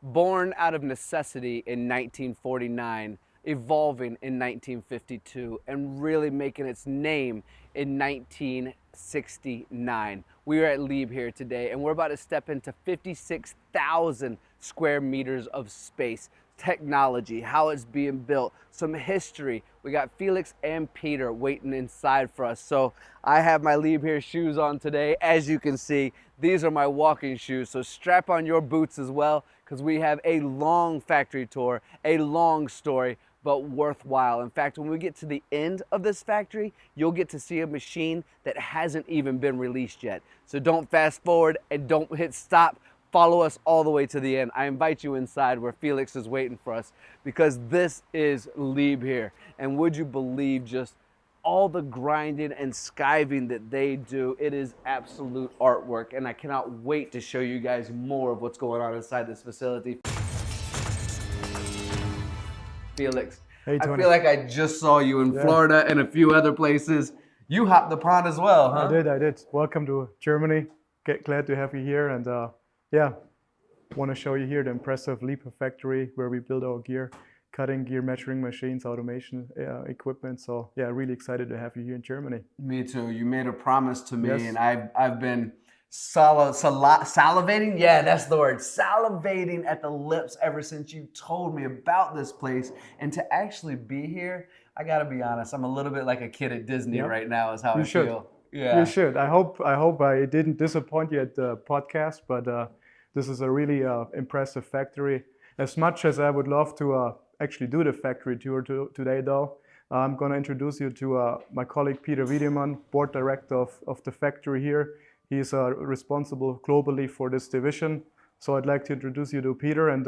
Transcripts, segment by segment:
Born out of necessity in 1949, evolving in 1952, and really making its name in 1969. We are at Liebherr today, and we're about to step into 56,000 square meters of space. Technology, how it's being built, some history. We got Felix and Peter waiting inside for us. So I have my Liebherr shoes on today. As you can see, these are my walking shoes. So strap on your boots as well, because we have a long factory tour, a long story, but worthwhile. In fact, when we get to the end of this factory, you'll get to see a machine that hasn't even been released yet. So don't fast forward and don't hit stop. Follow us all the way to the end. I invite you inside where Felix is waiting for us, because this is Liebherr. And would you believe just all the grinding and skiving that they do? It is absolute artwork, and I cannot wait to show you guys more of what's going on inside this facility. Felix, Hey, Tony. I feel like I just saw you in Florida and a few other places. You hopped the pond as well, huh? I did. Welcome to Germany. Glad to have you here. And want to show you here the impressive Liebherr factory where we build our gear, cutting gear, measuring machines, automation equipment. So yeah, really excited to have you here in Germany. Me too. You made a promise to me, Yes. and I've been salivating. Yeah, that's the word. Salivating at the lips ever since you told me about this place. And to actually be here, I gotta be honest, I'm a little bit like a kid at Disney right now. Is how I feel. Yeah. You should. I hope I didn't disappoint you at the podcast, but this is a really impressive factory. As much as I would love to actually do the factory tour today, though, I'm going to introduce you to my colleague Peter Wiedemann, board director of the factory here. He's responsible globally for this division. So I'd like to introduce you to Peter, and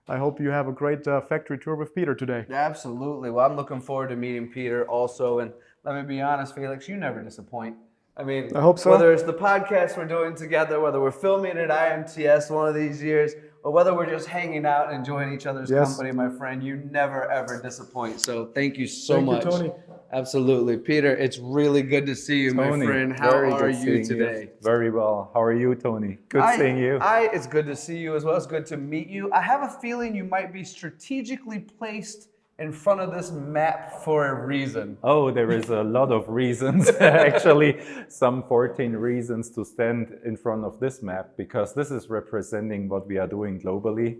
I hope you have a great factory tour with Peter today. Absolutely. Well, I'm looking forward to meeting Peter also. And let me be honest, Felix, you never disappoint. I mean, I hope so. Whether it's the podcast we're doing together, whether we're filming at IMTS one of these years, or whether we're just hanging out and enjoying each other's company, my friend, you never, ever disappoint. So thank you so much. Thank you, Tony. Absolutely. Peter, it's really good to see you, Tony, my friend. How are you today? Very well. How are you, Tony? Good seeing you. It's good to see you as well. It's good to meet you. I have a feeling you might be strategically placed in front of this map for a reason. Oh, there is a lot of reasons, actually, some 14 reasons to stand in front of this map, because this is representing what we are doing globally.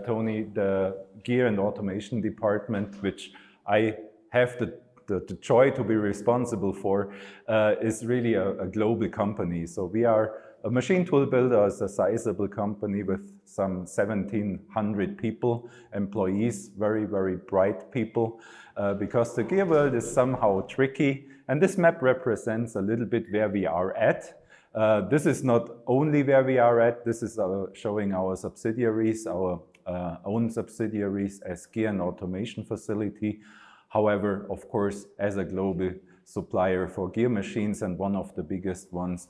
Tony, the gear and automation department, which I have the joy to be responsible for, is really a global company. So we are a machine tool builder, is a sizable company with some 1,700 people, employees, very, very bright people, because the gear world is somehow tricky. And this map represents a little bit where we are at. This is not only where we are at, this is showing our subsidiaries, our own subsidiaries as gear and automation facility. However, of course, as a global supplier for gear machines, and one of the biggest ones,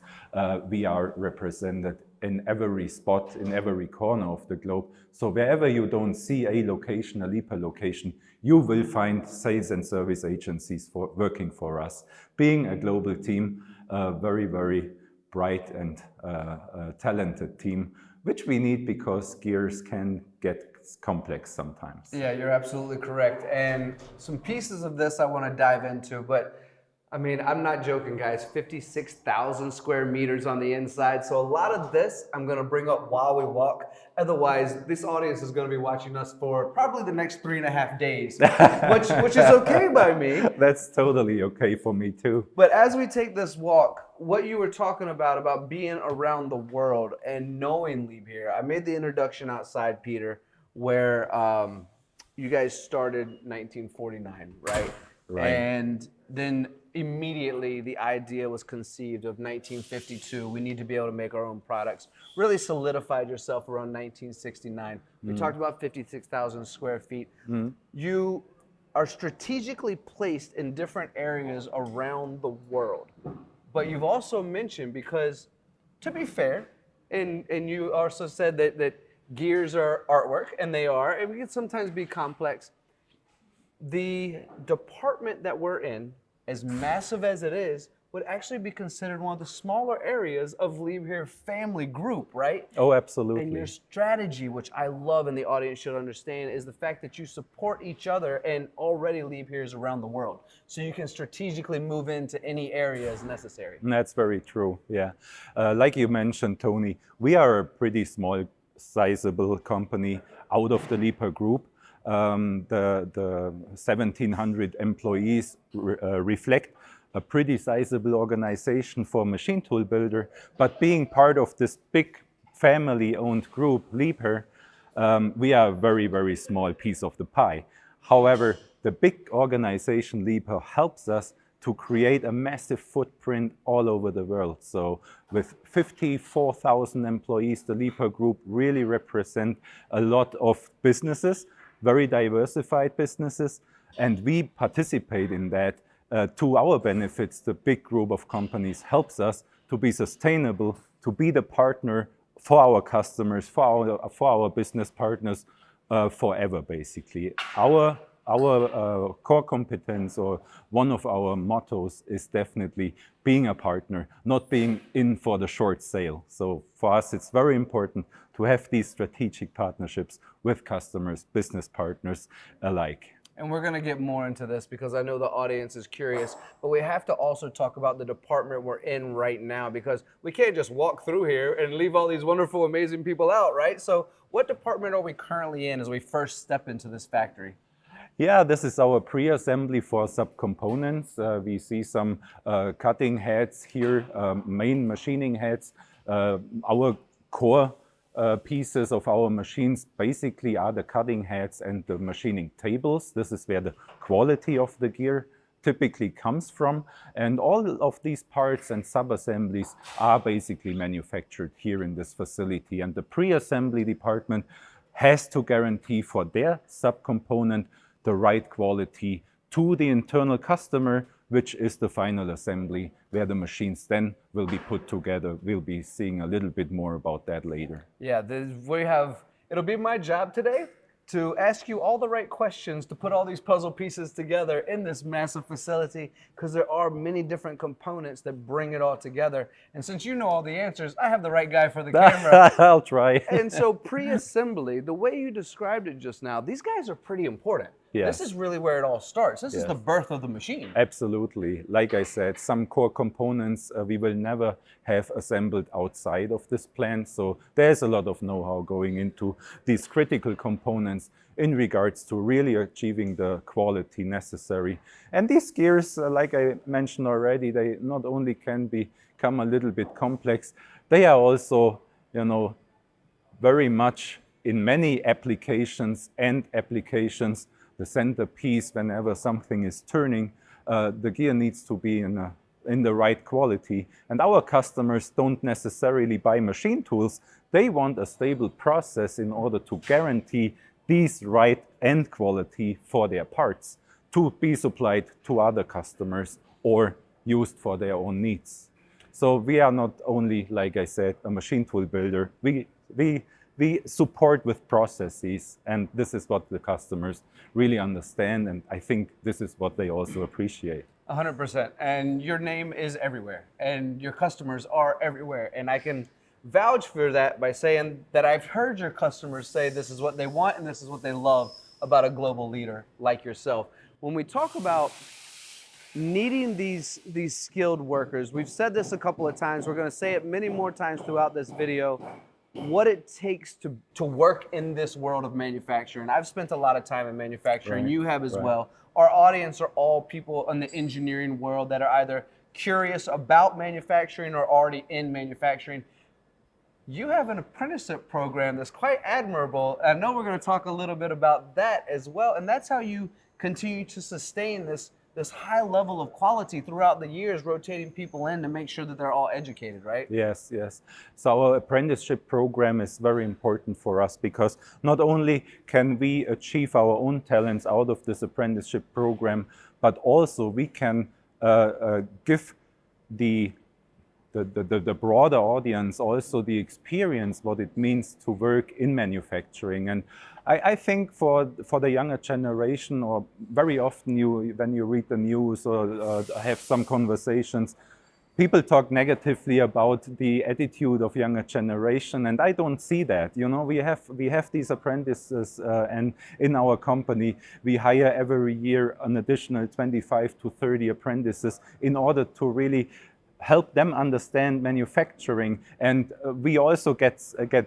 we are represented in every spot, in every corner of the globe. So wherever you don't see a location, a Liebherr location, you will find sales and service agencies working for us. Being a global team, a very, very bright and talented team, which we need because gears can get complex sometimes. Yeah, you're absolutely correct. And some pieces of this I want to dive into, but I mean, I'm not joking, guys. 56,000 square meters on the inside. So a lot of this I'm going to bring up while we walk. Otherwise, this audience is going to be watching us for probably the next 3.5 days, which is okay by me. That's totally okay for me too. But as we take this walk, what you were talking about being around the world and knowing Liebherr, I made the introduction outside, Peter, where you guys started 1949, right? Right. And then immediately the idea was conceived of 1952. We need to be able to make our own products. Really solidified yourself around 1969. We talked about 56,000 square feet. You are strategically placed in different areas around the world. But you've also mentioned, because to be fair, and you also said that gears are artwork, and they are, and we can sometimes be complex. The department that we're in, as massive as it is, would actually be considered one of the smaller areas of Liebherr family group, right? Oh, absolutely. And your strategy, which I love and the audience should understand, is the fact that you support each other, and already Liebherr is around the world. So you can strategically move into any area as necessary. That's very true, yeah. Like you mentioned, Tony, we are a pretty small, sizable company out of the Liebherr group. The 1,700 employees reflect a pretty sizable organization for a machine tool builder, but being part of this big family-owned group, Liebherr, we are a very, very small piece of the pie. However, the big organization Liebherr helps us to create a massive footprint all over the world. So with 54,000 employees, the Liebherr group really represent a lot of businesses, very diversified businesses, and we participate in that. To our benefits, the big group of companies helps us to be sustainable, to be the partner for our customers, for our business partners forever, basically. Our core competence, or one of our mottos, is definitely being a partner, not being in for the short sale. So for us, it's very important to have these strategic partnerships with customers, business partners alike. And we're going to get more into this because I know the audience is curious, but we have to also talk about the department we're in right now, because we can't just walk through here and leave all these wonderful, amazing people out, right? So what department are we currently in as we first step into this factory? Yeah, this is our pre-assembly for subcomponents. We see some cutting heads here, main machining heads. Our core pieces of our machines basically are the cutting heads and the machining tables. This is where the quality of the gear typically comes from. And all of these parts and sub-assemblies are basically manufactured here in this facility. And the pre-assembly department has to guarantee for their subcomponent the right quality to the internal customer, which is the final assembly where the machines then will be put together. We'll be seeing a little bit more about that later. Yeah, it'll be my job today to ask you all the right questions to put all these puzzle pieces together in this massive facility, because there are many different components that bring it all together. And since you know all the answers, I have the right guy for the camera. I'll try. And so pre-assembly, the way you described it just now, these guys are pretty important. Yes. This is really where it all starts. This is Yes. the birth of the machine. Absolutely. Like I said, some core components we will never have assembled outside of this plant. So there's a lot of know-how going into these critical components in regards to really achieving the quality necessary. And these gears, like I mentioned already, they not only can become a little bit complex, they are also, very much in many applications the centerpiece. Whenever something is turning, the gear needs to be in the right quality. And our customers don't necessarily buy machine tools. They want a stable process in order to guarantee these right end quality for their parts to be supplied to other customers or used for their own needs. So we are not only, like I said, a machine tool builder. We support with processes, and this is what the customers really understand, and I think this is what they also appreciate. 100%. And your name is everywhere, and your customers are everywhere. And I can vouch for that by saying that I've heard your customers say this is what they want and this is what they love about a global leader like yourself. When we talk about needing these skilled workers, we've said this a couple of times, we're going to say it many more times throughout this video, what it takes to work in this world of manufacturing. I've spent a lot of time in manufacturing, Right, you have as right. well. Our audience are all people in the engineering world that are either curious about manufacturing or already in manufacturing. You have an apprenticeship program that's quite admirable. I know we're going to talk a little bit about that as well, and that's how you continue to sustain this high level of quality throughout the years, rotating people in to make sure that they're all educated, right? Yes, yes. So our apprenticeship program is very important for us because not only can we achieve our own talents out of this apprenticeship program, but also we can give the broader audience also the experience what it means to work in manufacturing. And I think for the younger generation, or very often when you read the news or have some conversations, people talk negatively about the attitude of younger generation, and I don't see that. You know, we have these apprentices, and in our company we hire every year an additional 25 to 30 apprentices in order to really help them understand manufacturing, and we also get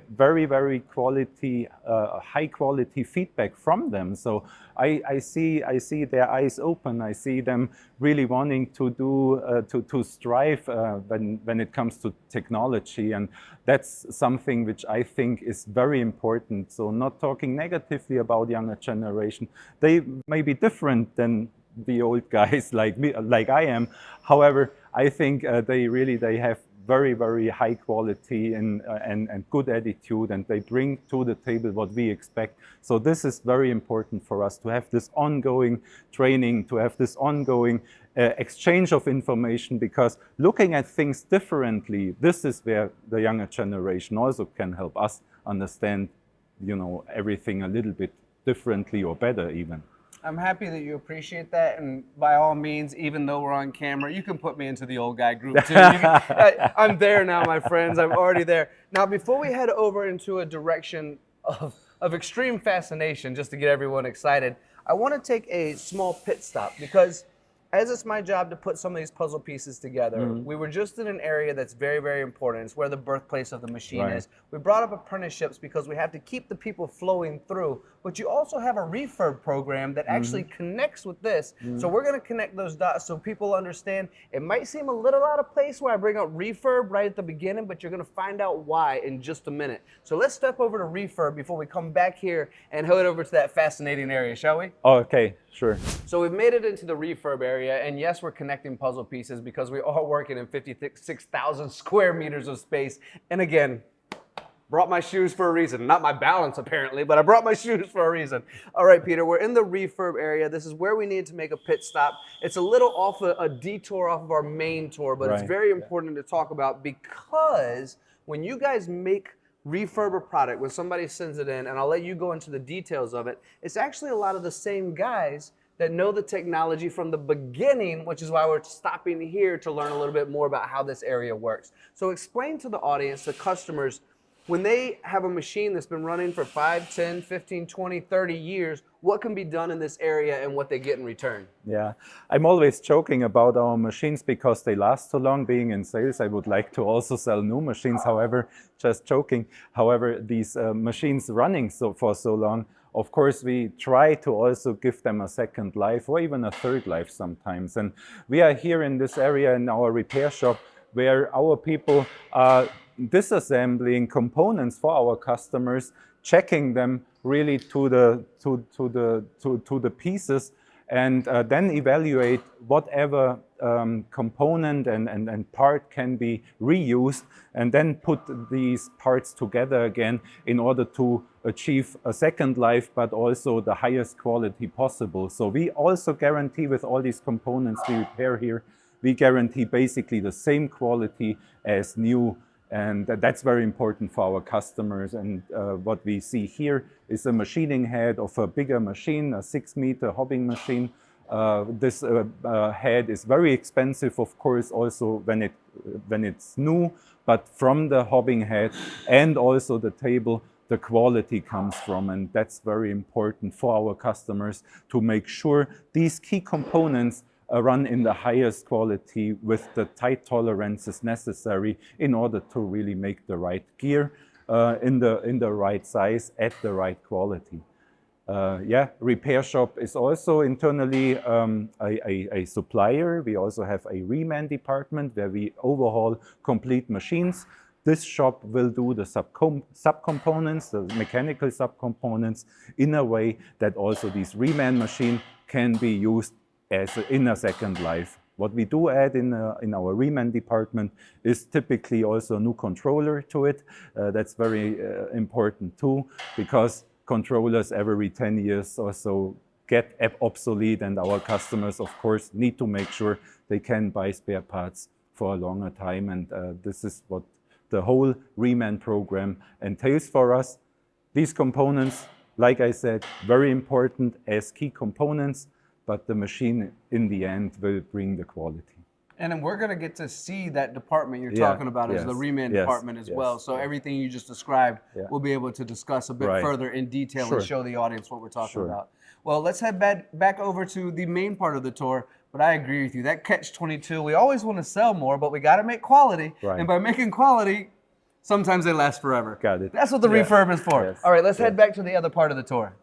very quality, high quality feedback from them. So I see their eyes open. I see them really wanting to do to strive when it comes to technology, and that's something which I think is very important. So not talking negatively about younger generation. They may be different than the old guys like me, like I am. However, I think they have very high quality and good attitude, and they bring to the table what we expect. So this is very important for us, to have this ongoing training, to have this ongoing exchange of information, because looking at things differently, this is where the younger generation also can help us understand, you know, everything a little bit differently or better even. I'm happy that you appreciate that, and by all means, even though we're on camera, you can put me into the old guy group too. I'm there now, my friends. I'm already there. Now, before we head over into a direction of extreme fascination, just to get everyone excited, I want to take a small pit stop, because as it's my job to put some of these puzzle pieces together, we were just in an area that's very important. It's where the birthplace of the machine is. We brought up apprenticeships because we have to keep the people flowing through, but you also have a refurb program that actually connects with this. So we're going to connect those dots so people understand. It might seem a little out of place where I bring up refurb right at the beginning, but you're going to find out why in just a minute. So let's step over to refurb before we come back here and head over to that fascinating area, shall we? Okay, sure. So we've made it into the refurb area, and yes, we're connecting puzzle pieces because we are working in 56,000 square meters of space. And again, brought my shoes for a reason. Not my balance, apparently, but I brought my shoes for a reason. All right, Peter, we're in the refurb area. This is where we need to make a pit stop. It's a little off a detour off of our main tour, but it's very important to talk about, because when you guys make refurb a product, when somebody sends it in, and I'll let you go into the details of it, it's actually a lot of the same guys that know the technology from the beginning, which is why we're stopping here to learn a little bit more about how this area works. So explain to the audience, the customers, when they have a machine that's been running for 5, 10, 15, 20, 30 years, what can be done in this area and what they get in return? Yeah, I'm always joking about our machines because they last so long. Being in sales, I would like to also sell new machines, however, just joking. However, these machines running for so long, of course, we try to also give them a second life or even a third life sometimes. And we are here in this area in our repair shop where our people are disassembling components for our customers, checking them really to the pieces, and then evaluate whatever component and part can be reused, and then put these parts together again in order to achieve a second life, but also the highest quality possible. So we also guarantee, with all these components we repair here, we guarantee basically the same quality as new. And that's very important for our customers. And what we see here is a machining head of a bigger machine, a 6-meter hobbing machine. This head is very expensive, of course, also when it's new, but from the hobbing head and also the table, the quality comes from, and that's very important for our customers to make sure these key components run in the highest quality with the tight tolerances necessary in order to really make the right gear in the right size at the right quality. Repair shop is also internally a supplier. We also have a reman department where we overhaul complete machines. This shop will do the subcomponents, the mechanical subcomponents, in a way that also these reman machine can be used in a second life. What we do add in our reman department is typically also a new controller to it. That's very important too, because controllers every 10 years or so get obsolete, and our customers, of course, need to make sure they can buy spare parts for a longer time. And this is what the whole reman program entails for us. These components, like I said, very important as key components, but the machine in the end will bring the quality. And then we're going to get to see that department you're Yeah, talking about as the reman department as well. So everything you just described, we'll be able to discuss a bit further in detail and show the audience what we're talking about. Well, let's head back over to the main part of the tour. But I agree with you. That catch-22, we always want to sell more, but we got to make quality. Right. And by making quality, sometimes they last forever. Got it. That's what the refurb is for. Yes. All right, let's head back to the other part of the tour.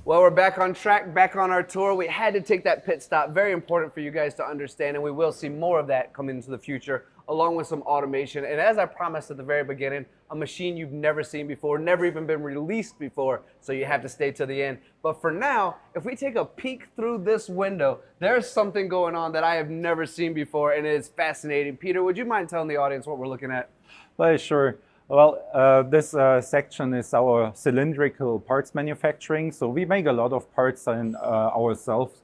Well, we're back on track, back on our tour. We had to take that pit stop. Very important for you guys to understand, and we will see more of that coming into the future, along with some automation. And as I promised at the very beginning, a machine you've never seen before, never even been released before, so you have to stay to the end. But for now, if we take a peek through this window, there's something going on that I have never seen before, and it is fascinating. Peter, would you mind telling the audience what we're looking at? Well, sure. Well, this section is our cylindrical parts manufacturing. So we make a lot of parts ourselves.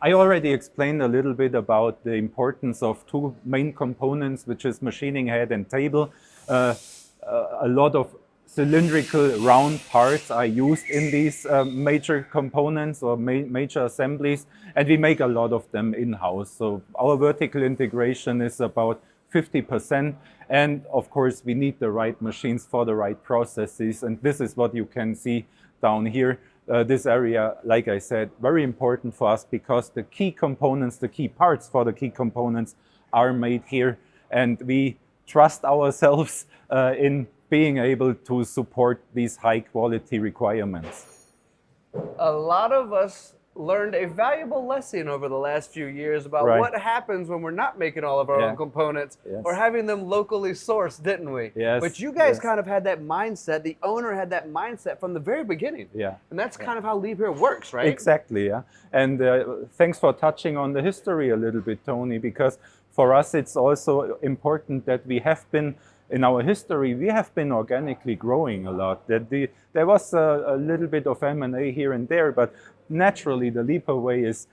I already explained a little bit about the importance of two main components, which is machining head and table. A lot of cylindrical round parts are used in these major components or major assemblies, and we make a lot of them in-house. So our vertical integration is about 50%. And of course, we need the right machines for the right processes. And this is what you can see down here. This area, like I said, very important for us because the key components, the key parts for the key components are made here. And we trust ourselves in being able to support these high quality requirements. A lot of us learned a valuable lesson over the last few years about what happens when we're not making all of our own components or having them locally sourced, didn't we? Yes. But you guys kind of had that mindset, the owner had that mindset from the very beginning. Yeah. And that's kind of how Liebherr works, right? Exactly, yeah. And thanks for touching on the history a little bit, Tony, because for us it's also important that we have been, in our history, we have been organically growing a lot. There was a little bit of M&A here and there, but naturally the Liebherr way is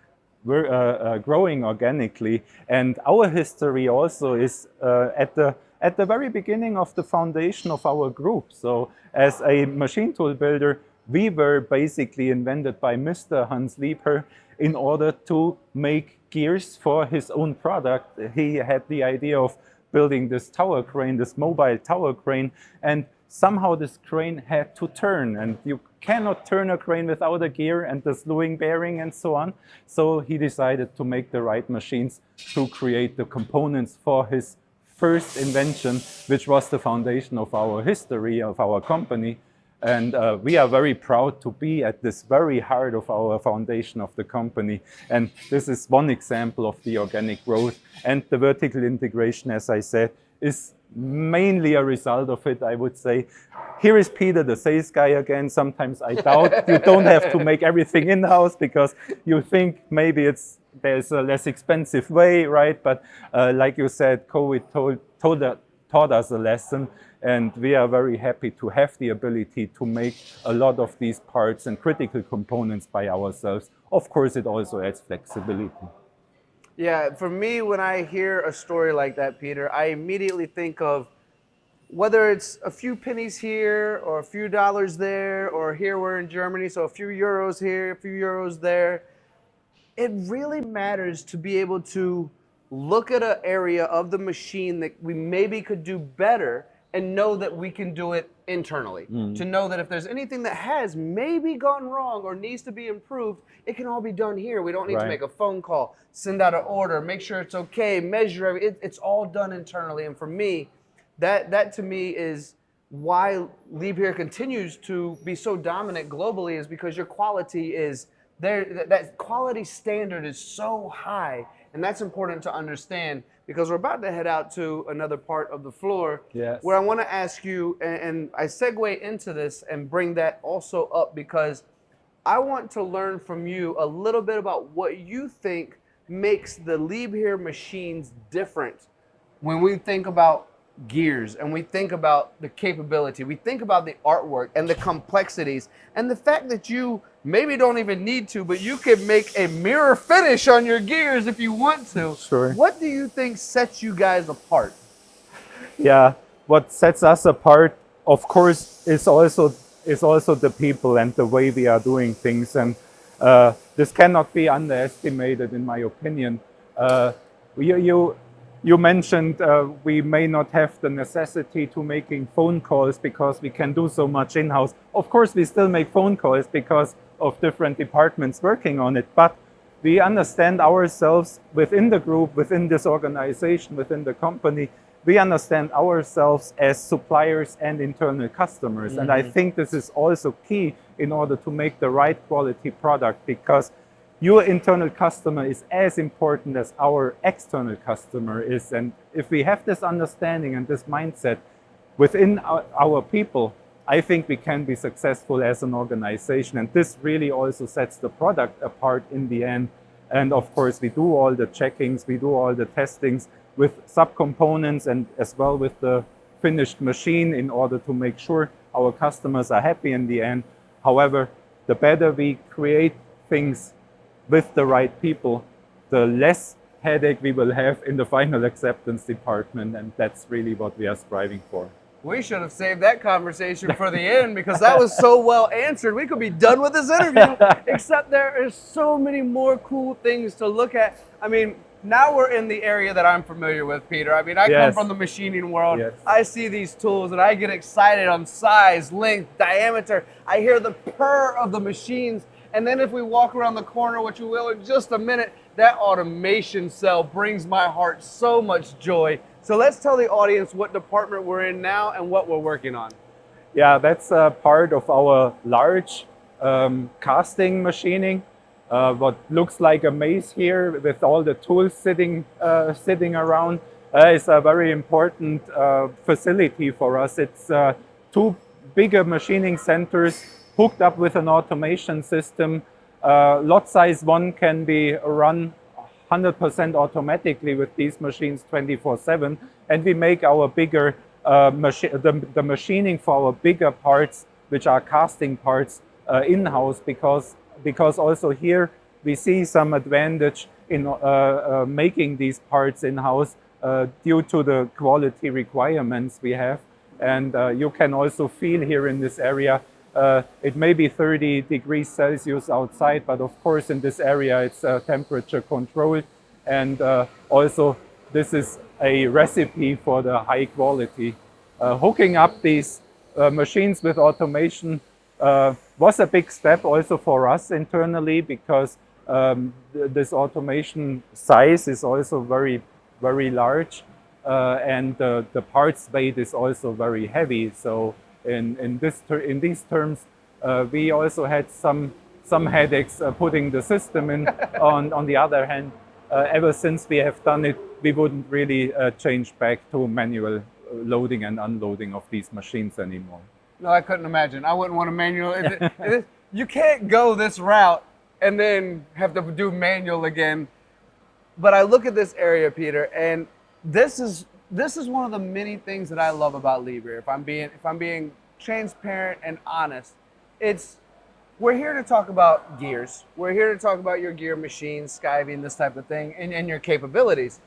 growing organically, and our history also is at the very beginning of the foundation of our group. So as a machine tool builder, we were basically invented by Mr. Hans Liebherr in order to make gears for his own product. He had the idea of building this tower crane, this mobile tower crane, and somehow this crane had to turn, and you cannot turn a crane without a gear and the slewing bearing and so on. So he decided to make the right machines to create the components for his first invention, which was the foundation of our history, of our company. And we are very proud to be at this very heart of our foundation of the company. And this is one example of the organic growth. And the vertical integration, as I said, is mainly a result of it, I would say. Here is Peter, the sales guy again. Sometimes I doubt you don't have to make everything in-house because you think maybe there's a less expensive way, right? But like you said, COVID taught us a lesson, and we are very happy to have the ability to make a lot of these parts and critical components by ourselves. Of course, it also adds flexibility. Yeah, for me, when I hear a story like that, Peter, I immediately think of whether it's a few pennies here or a few dollars there, or here we're in Germany, so a few euros here, a few euros there. It really matters to be able to look at an area of the machine that we maybe could do better and know that we can do it internally. To know that if there's anything that has maybe gone wrong or needs to be improved, it can all be done here. We don't need to make a phone call, send out an order, make sure it's okay, measure it. It's all done internally. And for me, that to me is why Liebherr continues to be so dominant globally, is because your quality is there. That quality standard is so high, and that's important to understand, because we're about to head out to another part of the floor where I want to ask you, and I segue into this and bring that also up because I want to learn from you a little bit about what you think makes the Liebherr machines different when we think about gears and we think about the capability, we think about the artwork and the complexities, and the fact that you maybe don't even need to, but you can make a mirror finish on your gears if you want to. Sure. What do you think sets you guys apart? Yeah, what sets us apart, of course, is also the people and the way we are doing things. And This cannot be underestimated, in my opinion. You mentioned we may not have the necessity to making phone calls because we can do so much in-house. Of course, we still make phone calls because of different departments working on it, but we understand ourselves within the group, within this organization, within the company. We understand ourselves as suppliers and internal customers. And I think this is also key in order to make the right quality product, because your internal customer is as important as our external customer is. And if we have this understanding and this mindset within our people, I think we can be successful as an organization. And this really also sets the product apart in the end. And of course, we do all the checkings, we do all the testings with subcomponents and as well with the finished machine in order to make sure our customers are happy in the end. However, the better we create things with the right people, the less headache we will have in the final acceptance department, and that's really what we are striving for. We should have saved that conversation for the end, because that was so well answered. We could be done with this interview, except there is so many more cool things to look at. I mean, now we're in the area that I'm familiar with, Peter. I mean, I come from the machining world. Yes. I see these tools and I get excited on size, length, diameter. I hear the purr of the machines. And then if we walk around the corner, which we will in just a minute, that automation cell brings my heart so much joy. So let's tell the audience what department we're in now and what we're working on. Yeah, that's part of our large casting machining. What looks like a maze here with all the tools sitting around is a very important facility for us. It's two bigger machining centers hooked up with an automation system. Lot size 1 can be run 100% automatically with these machines 24/7, and we make our bigger the machining for our bigger parts, which are casting parts, in-house, because also here we see some advantage in making these parts in-house due to the quality requirements we have. And you can also feel here in this area, it may be 30 degrees Celsius outside, but of course in this area it's temperature controlled. And also this is a recipe for the high quality. Hooking up these machines with automation was a big step also for us internally, because this automation size is also very, very large, and the parts weight is also very heavy. So in these terms, we also had some headaches putting the system in. On the other hand, ever since we have done it, we wouldn't really change back to manual loading and unloading of these machines anymore. No, I couldn't imagine. I wouldn't want to manual. You can't go this route and then have to do manual again. But I look at this area, Peter, and this is one of the many things that I love about Liebherr. If I'm being transparent and honest, we're here to talk about gears. We're here to talk about your gear machines, skiving, this type of thing, and your capabilities.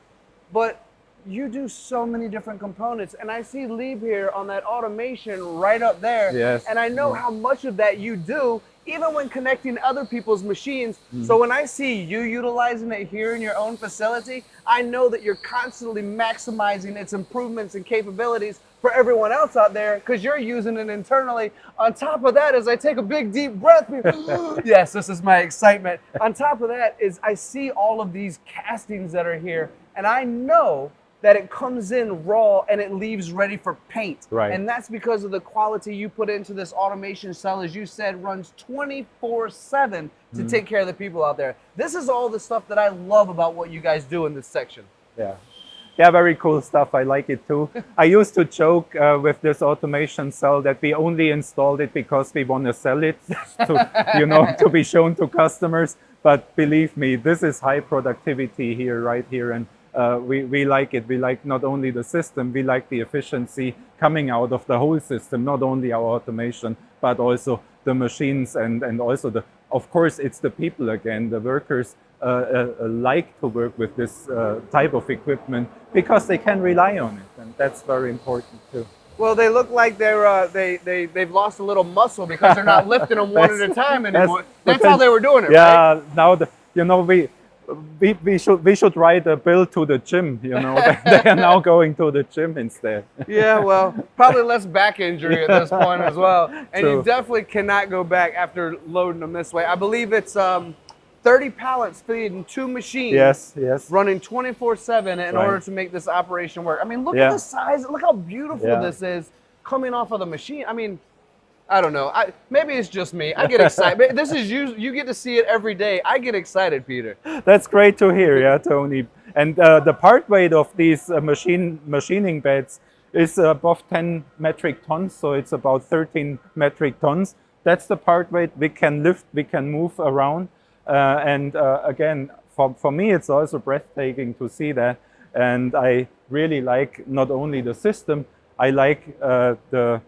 But you do so many different components, and I see Liebherr on that automation right up there. Yes. And I know how much of that you do, even when connecting other people's machines. So when I see you utilizing it here in your own facility, I know that you're constantly maximizing its improvements and capabilities for everyone else out there, because you're using it internally. On top of that, as I take a big deep breath, yes, this is my excitement. On top of that is I see all of these castings that are here, and I know that it comes in raw and it leaves ready for paint. Right. And that's because of the quality you put into this automation cell, as you said, runs 24/7 to take care of the people out there. This is all the stuff that I love about what you guys do in this section. Yeah, very cool stuff. I like it too. I used to joke with this automation cell that we only installed it because we want to sell it, to be shown to customers. But believe me, this is high productivity here, right here, and we like it. We like not only the system, we like the efficiency coming out of the whole system, not only our automation, but also the machines, and also of course, it's the people again, the workers like to work with this type of equipment because they can rely on it, and that's very important too. Well, they look like they've lost a little muscle because they're not lifting them one at a time anymore. That's how they were doing it, right? Yeah, now we should write a bill to the gym. You know, they are now going to the gym instead. Yeah, well, probably less back injury at this point as well. And True. you definitely cannot go back after loading them this way. I believe it's 30 pallets feeding 2 machines. Yes. Running 24/7 in Right. order to make this operation work. I mean, look Yeah. at the size. Look how beautiful Yeah. this is coming off of the machine. I mean, I don't know. Maybe it's just me. I get excited. This is you get to see it every day. I get excited, Peter. That's great to hear, yeah, Tony. And the part weight of these machining beds is above 10 metric tons, so it's about 13 metric tons. That's the part weight we can lift, we can move around. And again, for me, it's also breathtaking to see that. And I really like not only the system, I like the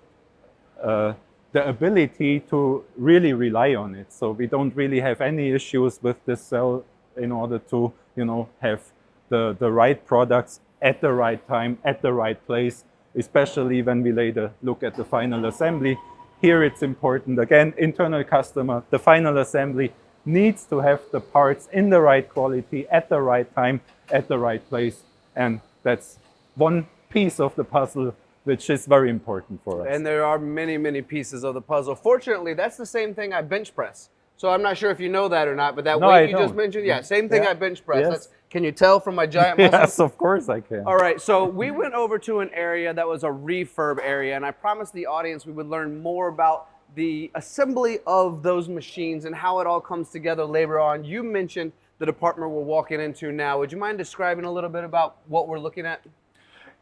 ability to really rely on it. So we don't really have any issues with this cell in order to, you know, have the right products at the right time, at the right place, especially when we later look at the final assembly. Here it's important, again, internal customer, the final assembly needs to have the parts in the right quality, at the right time, at the right place. And that's one piece of the puzzle which is very important for us. And there are many, many pieces of the puzzle. Fortunately, that's the same thing I bench press. So I'm not sure if you know that or not, but that weight you just mentioned, yeah, same thing I bench press. Yes. Can you tell from my giant muscles? Yes, of course I can. All right, so we went over to an area that was a refurb area, and I promised the audience we would learn more about the assembly of those machines and how it all comes together later on. You mentioned the department we're walking into now. Would you mind describing a little bit about what we're looking at?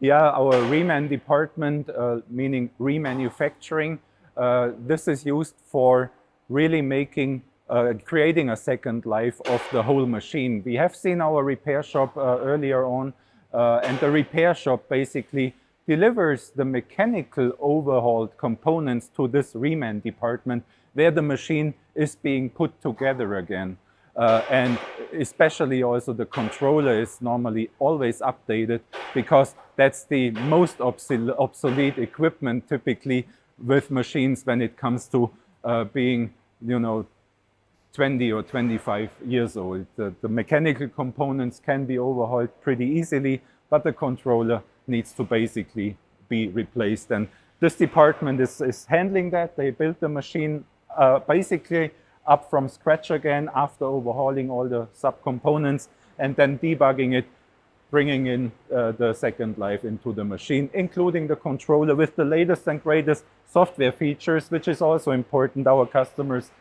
Yeah, our reman department, meaning remanufacturing, this is used for really creating a second life of the whole machine. We have seen our repair shop earlier on, and the repair shop basically delivers the mechanical overhauled components to this reman department where the machine is being put together again. And especially also the controller is normally always updated because that's the most obsolete equipment typically with machines when it comes to being, you know, 20 or 25 years old. The mechanical components can be overhauled pretty easily, but the controller needs to basically be replaced. And this department is handling that. They built the machine basically up from scratch again after overhauling all the subcomponents and then debugging it, bringing in the second life into the machine, including the controller with the latest and greatest software features, which is also important. Our customers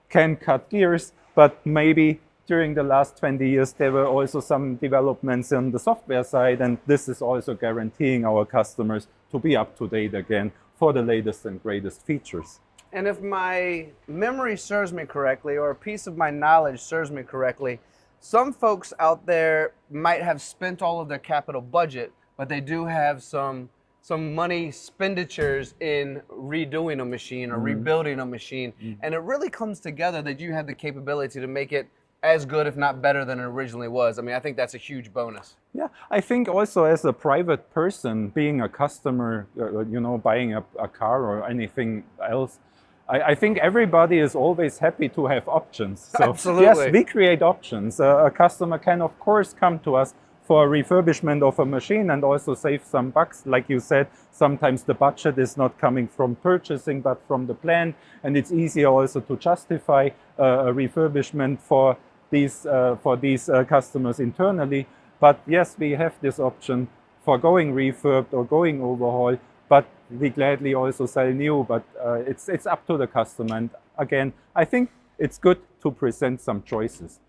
can cut gears, but maybe during the last 20 years, there were also some developments on the software side, and this is also guaranteeing our customers to be up to date again for the latest and greatest features. And if my memory serves me correctly, or a piece of my knowledge serves me correctly, some folks out there might have spent all of their capital budget, but they do have some money expenditures in redoing a machine or rebuilding a machine. And it really comes together that you have the capability to make it as good, if not better, than it originally was. I mean, I think that's a huge bonus. Yeah, I think also as a private person, being a customer, you know, buying a car or anything else, I think everybody is always happy to have options. So Absolutely. yes, we create options. A customer can, of course, come to us for a refurbishment of a machine and also save some bucks. Like you said, sometimes the budget is not coming from purchasing, but from the plant. And it's easier also to justify a refurbishment for these customers internally. But yes, we have this option for going refurbed or going overhaul, but we gladly also sell new, but it's up to the customer. And again, I think it's good to present some choices.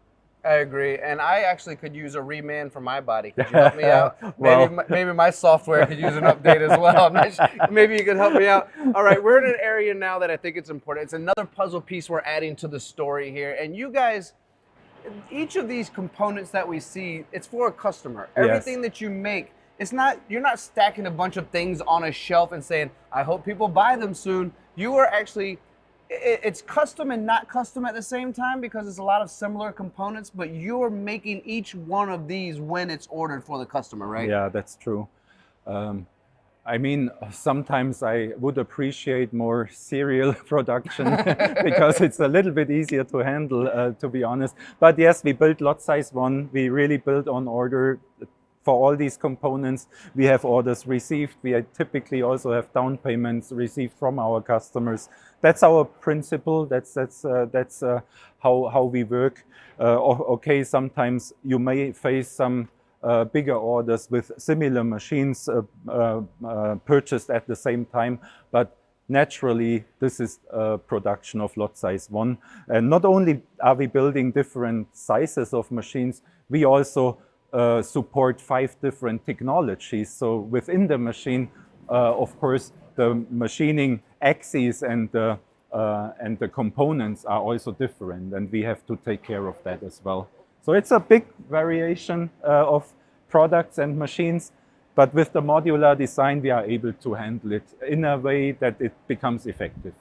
I agree, and I actually could use a reman for my body. Could you help me out? Well, maybe my software could use an update as well. I'm not sure. Maybe you could help me out. All right, we're in an area now that I think it's important. It's another puzzle piece we're adding to the story here. And you guys, each of these components that we see, it's for a customer. Everything that you make, you're not stacking a bunch of things on a shelf and saying, I hope people buy them soon. You are actually, it's custom and not custom at the same time because it's a lot of similar components, but you're making each one of these when it's ordered for the customer, right? Yeah, that's true. I mean, sometimes I would appreciate more serial production because it's a little bit easier to handle, to be honest. But yes, we built lot size 1. We really built on order for all these components. We have orders received. We typically also have down payments received from our customers. That's our principle. That's how we work. Okay, sometimes you may face some bigger orders with similar machines purchased at the same time, but naturally this is production of lot size 1. And not only are we building different sizes of machines, we also support 5 different technologies. So within the machine, of course, the machining axes and the components are also different, and we have to take care of that as well. So it's a big variation of products and machines, but with the modular design, we are able to handle it in a way that it becomes effective.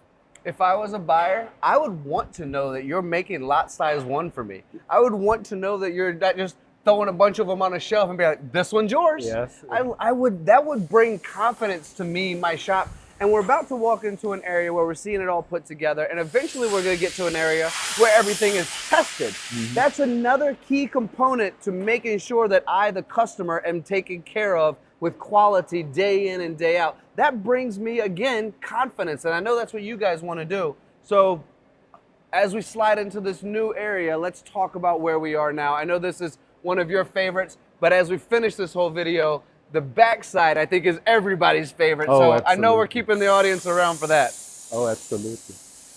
If I was a buyer, I would want to know that you're making lot size 1 for me. I would want to know that you're not just throwing a bunch of them on a shelf and be like, this one's yours. Yes. That would bring confidence to me, my shop. And we're about to walk into an area where we're seeing it all put together. And eventually we're going to get to an area where everything is tested. Mm-hmm. That's another key component to making sure that I, the customer, am taken care of with quality day in and day out. That brings me, again, confidence. And I know that's what you guys want to do. So as we slide into this new area, let's talk about where we are now. I know this is one of your favorites, but as we finish this whole video, the backside, I think, is everybody's favorite. Oh, so absolutely. I know we're keeping the audience around for that. Oh, absolutely.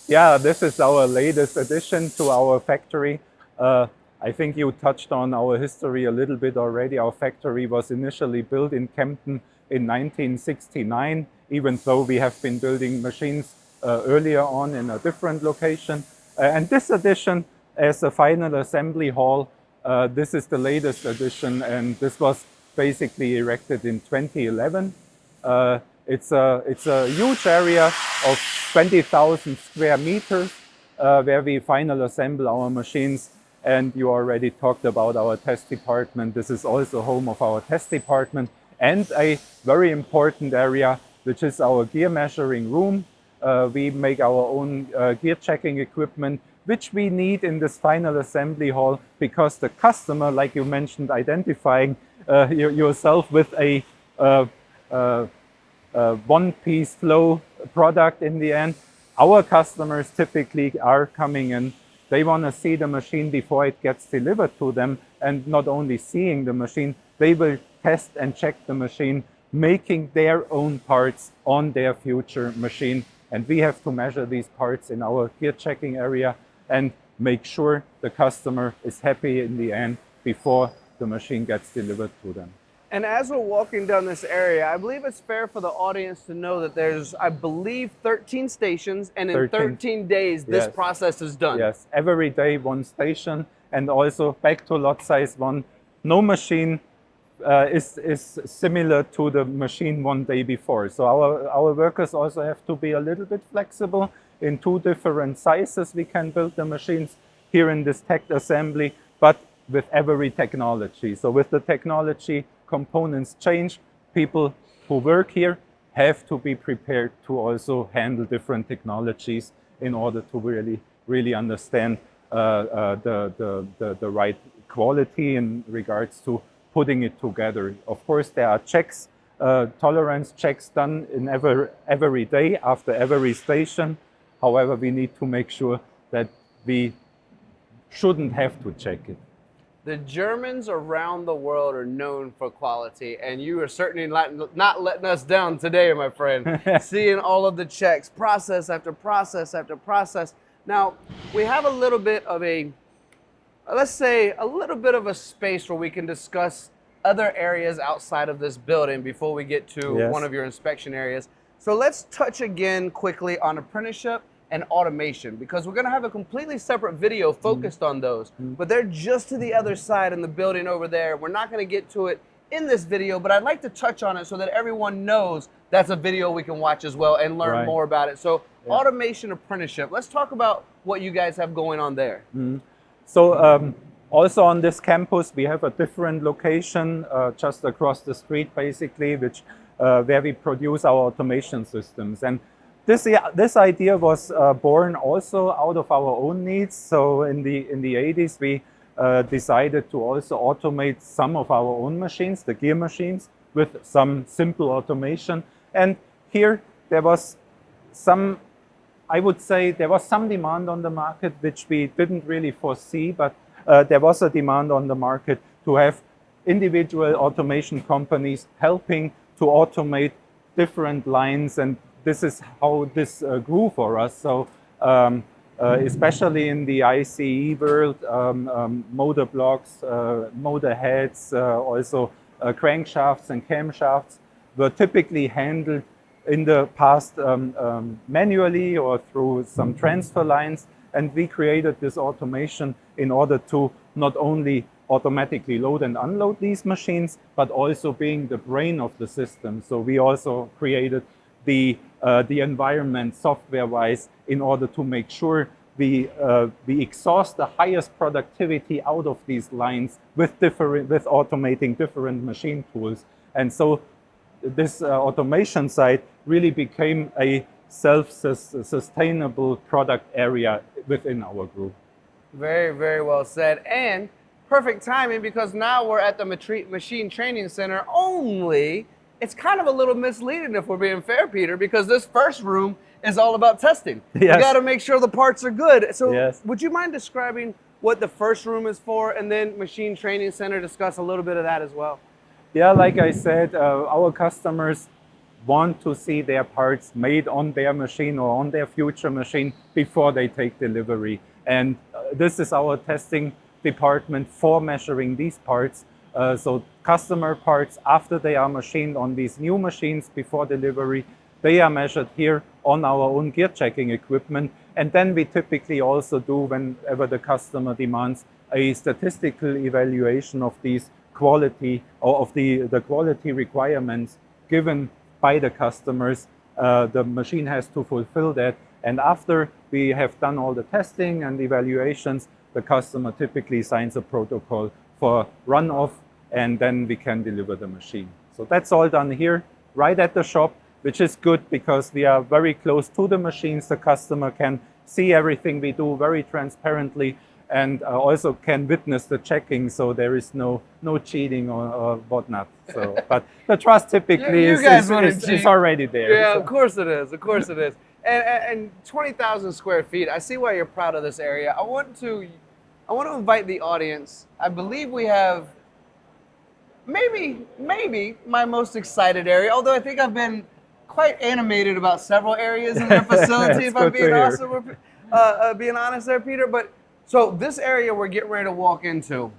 Yeah, this is our latest addition to our factory. I think you touched on our history a little bit already. Our factory was initially built in Kempten in 1969, even though we have been building machines earlier on in a different location. And this addition as a final assembly hall, this is the latest addition, and this was basically erected in 2011. It's a huge area of 20,000 square meters where we final assemble our machines. And you already talked about our test department. This is also home of our test department and a very important area, which is our gear measuring room. We make our own gear checking equipment, which we need in this final assembly hall because the customer, like you mentioned, identifying yourself with a one-piece flow product in the end. Our customers typically are coming in. They want to see the machine before it gets delivered to them, and not only seeing the machine, they will test and check the machine, making their own parts on their future machine. And we have to measure these parts in our gear checking area and make sure the customer is happy in the end before the machine gets delivered to them. And as we're walking down this area, I believe it's fair for the audience to know that there's, I believe, 13 stations, and in 13 days, this process is done. Yes, every day 1 station, and also back to lot size 1. No machine is similar to the machine 1 day before. So our workers also have to be a little bit flexible. In 2 different sizes we can build the machines here in this tech assembly, but with every technology. So with the technology, components change. People who work here have to be prepared to also handle different technologies in order to really understand the right quality in regards to putting it together. Of course, there are checks, tolerance checks done in every day after every station. However, we need to make sure that we shouldn't have to check it. The Germans around the world are known for quality, and you are certainly not letting us down today, my friend. Seeing all of the checks, process after process after process. Now, we have a little bit of let's say, a little bit of a space where we can discuss other areas outside of this building before we get to one of your inspection areas. So let's touch again quickly on apprenticeship and automation, because we're going to have a completely separate video focused on those, but they're just to the other side in the building over there. We're not going to get to it in this video, but I'd like to touch on it so that everyone knows that's a video we can watch as well and learn more about it. So automation apprenticeship, let's talk about what you guys have going on there. So Also on this campus, we have a different location just across the street, basically, which where we produce our automation systems. And this idea was born also out of our own needs. So in the 80s, we decided to also automate some of our own machines, the gear machines, with some simple automation. And here there was some, I would say, there was some demand on the market which we didn't really foresee, but there was a demand on the market to have individual automation companies helping to automate different lines, and this is how this grew for us. So especially in the ICE world, motor blocks, motor heads, also crankshafts and camshafts were typically handled in the past manually or through some transfer lines, and we created this automation in order to not only automatically load and unload these machines, but also being the brain of the system. So we also created the environment software-wise in order to make sure we exhaust the highest productivity out of these lines with automating different machine tools. And so this automation side really became a self-sustainable product area within our group. Very, very well said. And perfect timing, because now we're at the Machine Training Center only. It's kind of a little misleading if we're being fair, Peter, because this first room is all about testing. Yes. You got to make sure the parts are good. So yes. Would you mind describing what the first room is for, and then Machine Training Center, discuss a little bit of that as well? Yeah, like I said, our customers want to see their parts made on their machine or on their future machine before they take delivery. And this is our testing department for measuring these parts. So customer parts, after they are machined on these new machines before delivery, they are measured here on our own gear checking equipment. And then we typically also do, whenever the customer demands, a statistical evaluation of these quality or of the quality requirements given by the customers. The machine has to fulfill that. And after we have done all the testing and evaluations, the customer typically signs a protocol for run-off, and then we can deliver the machine. So that's all done here, right at the shop, which is good because we are very close to the machines. The customer can see everything we do very transparently, and also can witness the checking, so there is no cheating or whatnot. So, but the trust typically is already there. Yeah, so. Of course it is. Of course it is. And 20,000 square feet. I see why you're proud of this area. I want to invite the audience. I believe we have maybe my most excited area, although I think I've been quite animated about several areas in their facility, if I'm being honest there, Peter. But so this area we're getting ready to walk into,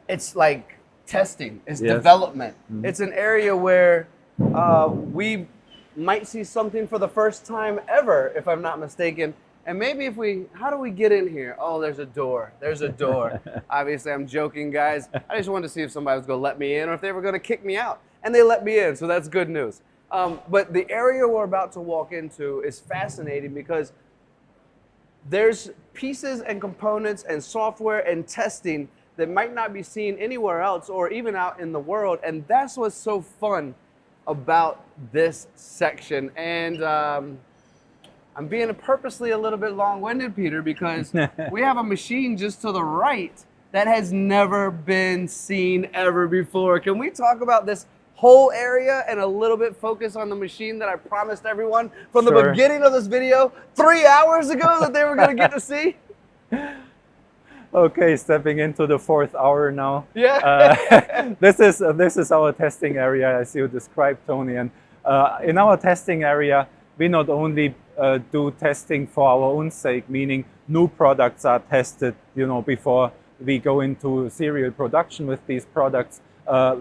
it's like testing, it's development. Mm-hmm. It's an area where we might see something for the first time ever, if I'm not mistaken. And maybe how do we get in here? Oh, there's a door. There's a door. Obviously, I'm joking, guys. I just wanted to see if somebody was going to let me in or if they were going to kick me out. And they let me in, so that's good news. But the area we're about to walk into is fascinating because there's pieces and components and software and testing that might not be seen anywhere else or even out in the world. And that's what's so fun about this section. And I'm being purposely a little bit long-winded, Peter, because we have a machine just to the right that has never been seen ever before. Can we talk about this whole area and a little bit focus on the machine that I promised everyone from the beginning of this video 3 hours ago that they were going to get to see? Okay, stepping into the 4th hour now. Yeah. This is our testing area, as you described, Tony. And in our testing area, we not only do testing for our own sake, meaning new products are tested, before we go into serial production with these products.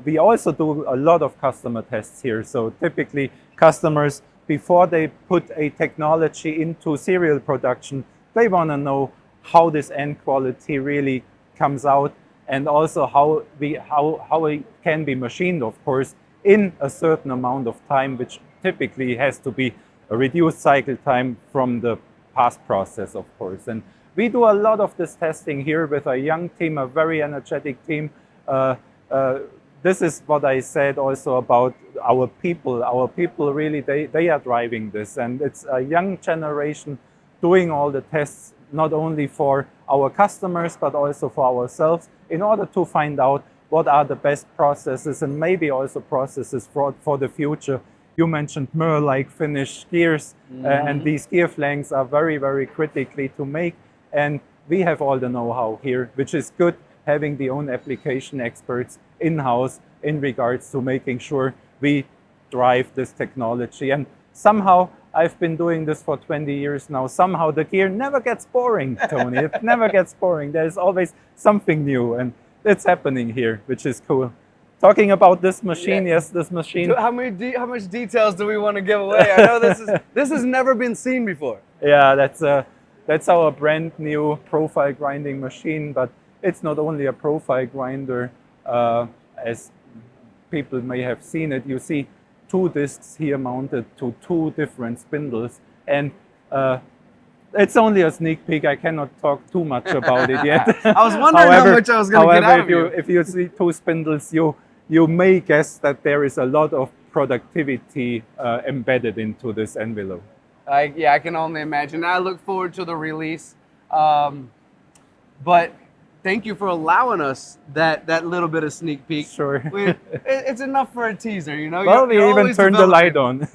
We also do a lot of customer tests here. So typically, customers, before they put a technology into serial production, they want to know how this end quality really comes out, and also how it can be machined, of course, in a certain amount of time, which typically has to be a reduced cycle time from the past process, of course. And we do a lot of this testing here with a young team, a very energetic team. This is what I said also about our people. Our people really, they are driving this, and it's a young generation doing all the tests, not only for our customers, but also for ourselves, in order to find out what are the best processes and maybe also processes for the future. You mentioned MER-like finished gears, and these gear flanks are very, very critically to make. And we have all the know-how here, which is good, having the own application experts in-house in regards to making sure we drive this technology. And somehow, I've been doing this for 20 years now. Somehow the gear never gets boring, Tony. It never gets boring. There's always something new, and it's happening here, which is cool. Talking about this machine, yes, this machine. How much details do we want to give away? I know this has never been seen before. Yeah, that's our brand new profile grinding machine, but it's not only a profile grinder, as people may have seen it. You see 2 discs here mounted to 2 different spindles, and it's only a sneak peek. I cannot talk too much about it yet. I was wondering how much I was going to get out of you. If you see 2 spindles, you may guess that there is a lot of productivity embedded into this envelope. Yeah, I can only imagine. I look forward to the release. But thank you for allowing us that little bit of sneak peek. Sure. It's enough for a teaser, you know? Well, we even turned the light on.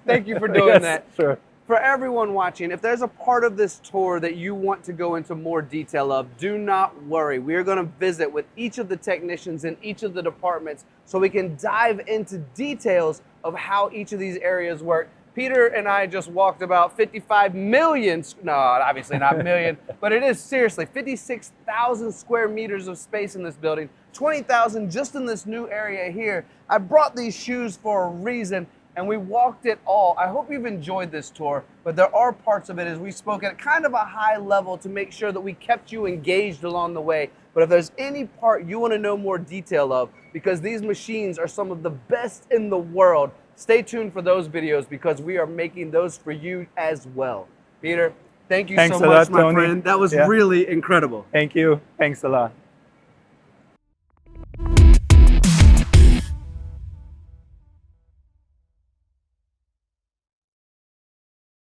Thank you for doing that. Sure. For everyone watching, if there's a part of this tour that you want to go into more detail of, do not worry. We are going to visit with each of the technicians in each of the departments so we can dive into details of how each of these areas work. Peter and I just walked about 55 million, no, obviously not million, but it is seriously 56,000 square meters of space in this building, 20,000 just in this new area here. I brought these shoes for a reason, and we walked it all. I hope you've enjoyed this tour, but there are parts of it, as we spoke at kind of a high level, to make sure that we kept you engaged along the way. But if there's any part you want to know more detail of, because these machines are some of the best in the world, stay tuned for those videos, because we are making those for you as well. Peter, thank you so much, my friend. That was really incredible. Thank you. Thanks a lot.